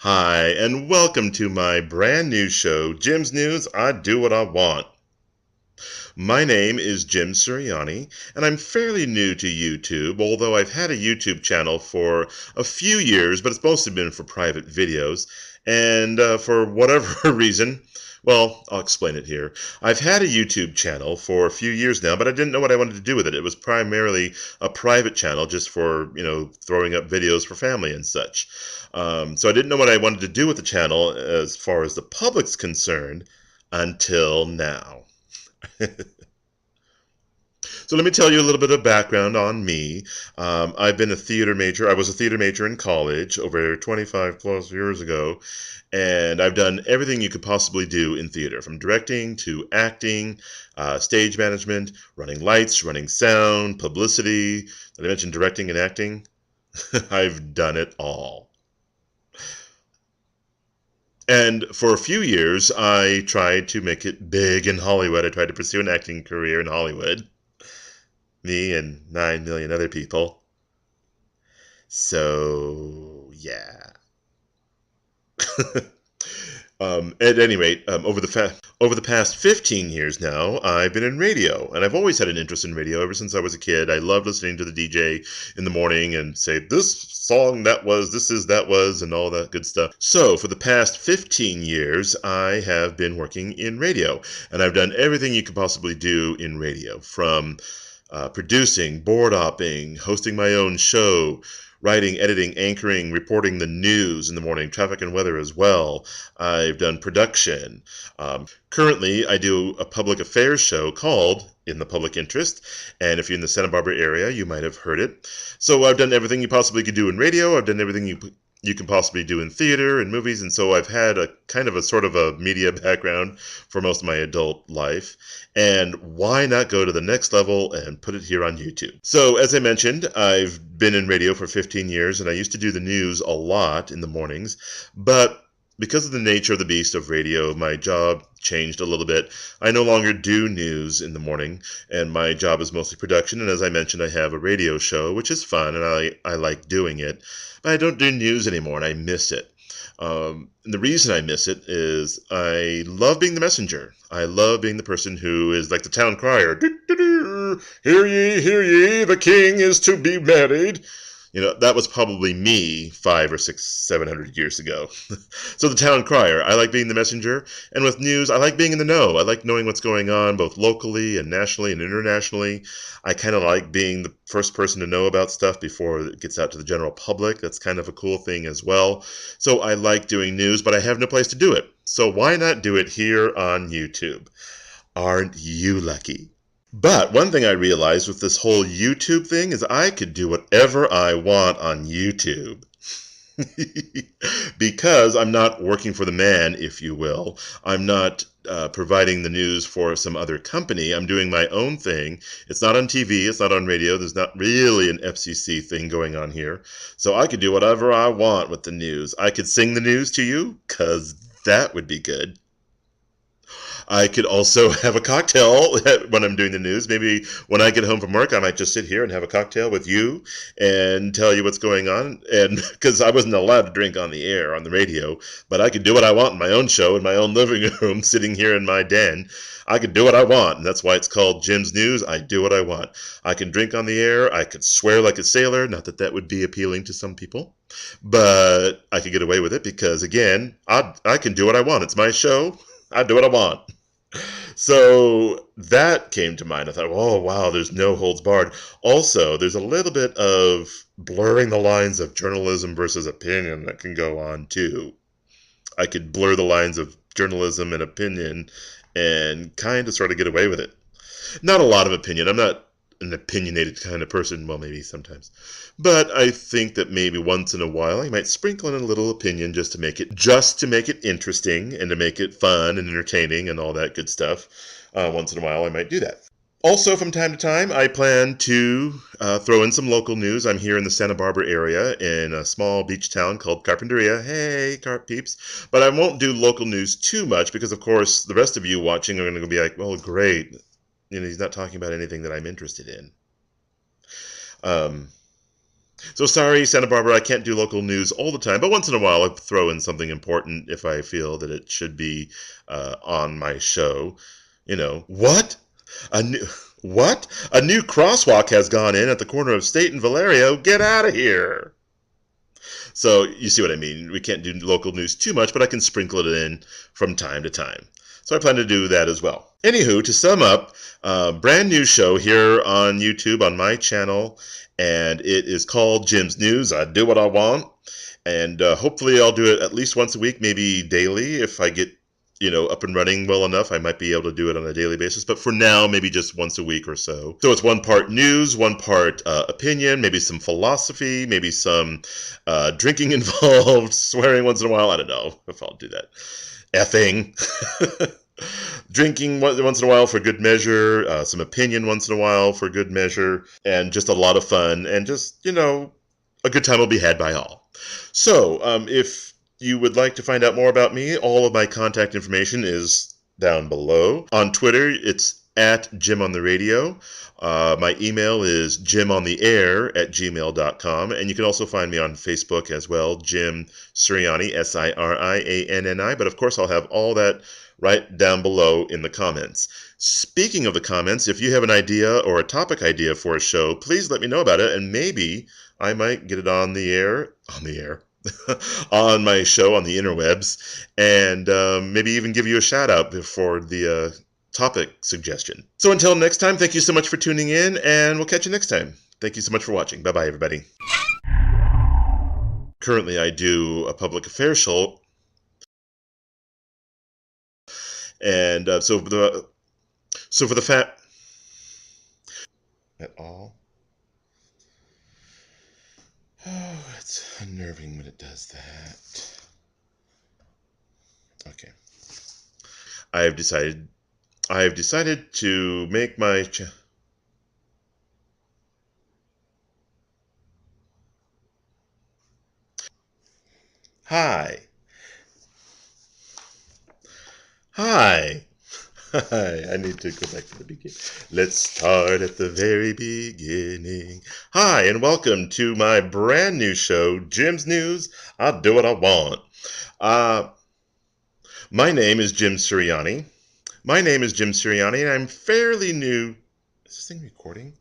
Hi, and welcome to my brand new show, Jim's News. I Do What I Want. My name is Jim Suriani, and I'm fairly new to YouTube, although I've had a YouTube channel for a few years, but it's mostly been for private videos. And for whatever reason, well, I'll explain it here. I've had a YouTube channel for a few years now, but I didn't know what I wanted to do with it. It was primarily a private channel just for, throwing up videos for family and such. So I didn't know what I wanted to do with the channel as far as the public's concerned until now. So let me tell you a little bit of background on me. I've been a theater major. I was a theater major in college over 25 plus years ago, and I've done everything you could possibly do in theater, from directing to acting, stage management, running lights, running sound, publicity. Did I mention directing and acting? I've done it all. And for a few years, I tried to make it big in Hollywood. I tried to pursue an acting career in Hollywood. Me and 9 million other people. So, yeah. At any rate, over the past 15 years now, I've been in radio, and I've always had an interest in radio ever since I was a kid. I loved listening to the DJ in the morning and say, this song, that was, this is, that was, and all that good stuff. So, for the past 15 years, I have been working in radio, and I've done everything you could possibly do in radio, from producing, board opping, hosting my own show, writing, editing, anchoring, reporting the news in the morning, traffic and weather as well. I've done production. Currently, I do a public affairs show called In the Public Interest, and if you're in the Santa Barbara area, you might have heard it. So I've done everything you possibly could do in radio. I've done everything you can possibly do in theater and movies, and so I've had a kind of a sort of a media background for most of my adult life. And why not go to the next level and put it here on YouTube? So, as I mentioned, I've been in radio for 15 years, and I used to do the news a lot in the mornings, but because of the nature of the beast of radio, my job changed a little bit. I no longer do news in the morning, and my job is mostly production. And as I mentioned, I have a radio show, which is fun, and I like doing it. But I don't do news anymore, and I miss it. And the reason I miss it is I love being the messenger. I love being the person who is like the town crier. Hear ye, the king is to be married. That was probably me 500 or 600, 700 years ago. So the town crier, I like being the messenger. And with news, I like being in the know. I like knowing what's going on both locally and nationally and internationally. I kind of like being the first person to know about stuff before it gets out to the general public. That's kind of a cool thing as well. So I like doing news, but I have no place to do it. So why not do it here on YouTube? Aren't you lucky? But one thing I realized with this whole YouTube thing is I could do whatever I want on YouTube. Because I'm not working for the man, if you will. I'm not providing the news for some other company. I'm doing my own thing. It's not on TV. It's not on radio. There's not really an FCC thing going on here. So I could do whatever I want with the news. I could sing the news to you, because that would be good. I could also have a cocktail when I'm doing the news. Maybe when I get home from work, I might just sit here and have a cocktail with you and tell you what's going on. And because I wasn't allowed to drink on the air, on the radio, but I could do what I want in my own show, in my own living room, sitting here in my den. I could do what I want, and that's why it's called Jim's News. I do what I want. I can drink on the air. I could swear like a sailor. Not that that would be appealing to some people, but I could get away with it because, again, I can do what I want. It's my show. I do what I want. So that came to mind. I thought, oh, wow, there's no holds barred. Also, there's a little bit of blurring the lines of journalism versus opinion that can go on, too. I could blur the lines of journalism and opinion and kind of sort of get away with it. Not a lot of opinion. I'm not an opinionated kind of person. Well, maybe sometimes. But I think that maybe once in a while I might sprinkle in a little opinion just to make it interesting and to make it fun and entertaining and all that good stuff. Once in a while I might do that. Also, from time to time, I plan to throw in some local news. I'm here in the Santa Barbara area in a small beach town called Carpinteria. Hey, Carp peeps. But I won't do local news too much because, of course, the rest of you watching are going to be like, well, great. He's not talking about anything that I'm interested in. Um, So sorry, Santa Barbara, I can't do local news all the time, but once in a while I'll throw in something important if I feel that it should be on my show. You know, what? A new what? A new crosswalk has gone in at the corner of State and Valerio. Get out of here. So you see what I mean. We can't do local news too much, but I can sprinkle it in from time to time. So I plan to do that as well. Anywho, to sum up, brand new show here on YouTube on my channel, and it is called Jim's News. I do what I want, and hopefully I'll do it at least once a week, maybe daily if I get up and running well enough. I might be able to do it on a daily basis, but for now, maybe just once a week or so. So it's one part news, one part opinion, maybe some philosophy, maybe some drinking involved, swearing once in a while. I don't know if I'll do that. Effing. Drinking once in a while for good measure, some opinion once in a while for good measure, and just a lot of fun, and just, a good time will be had by all. So, if you would like to find out more about me, all of my contact information is down below. On Twitter, it's at Jim on the Radio. My email is jimontheair@gmail.com, and you can also find me on Facebook as well, Jim Sirianni, Sirianni, but of course I'll have all that right down below in the comments. Speaking of the comments, if you have an idea or a topic idea for a show, please let me know about it, and maybe I might get it on the air, on my show on the interwebs, and maybe even give you a shout out for the topic suggestion. So until next time, thank you so much for tuning in, and we'll catch you next time. Thank you so much for watching. Bye-bye, everybody. Currently, I do a public affairs show, and so for the fact at all. Oh, it's unnerving when it does that. Okay. I have decided to make my Hi. Hi. Hi. I need to go back to the beginning. Let's start at the very beginning. Hi, and welcome to my brand new show, Jim's News. I'll do what I want. My name is Jim Sirianni. And I'm fairly new. Is this thing recording?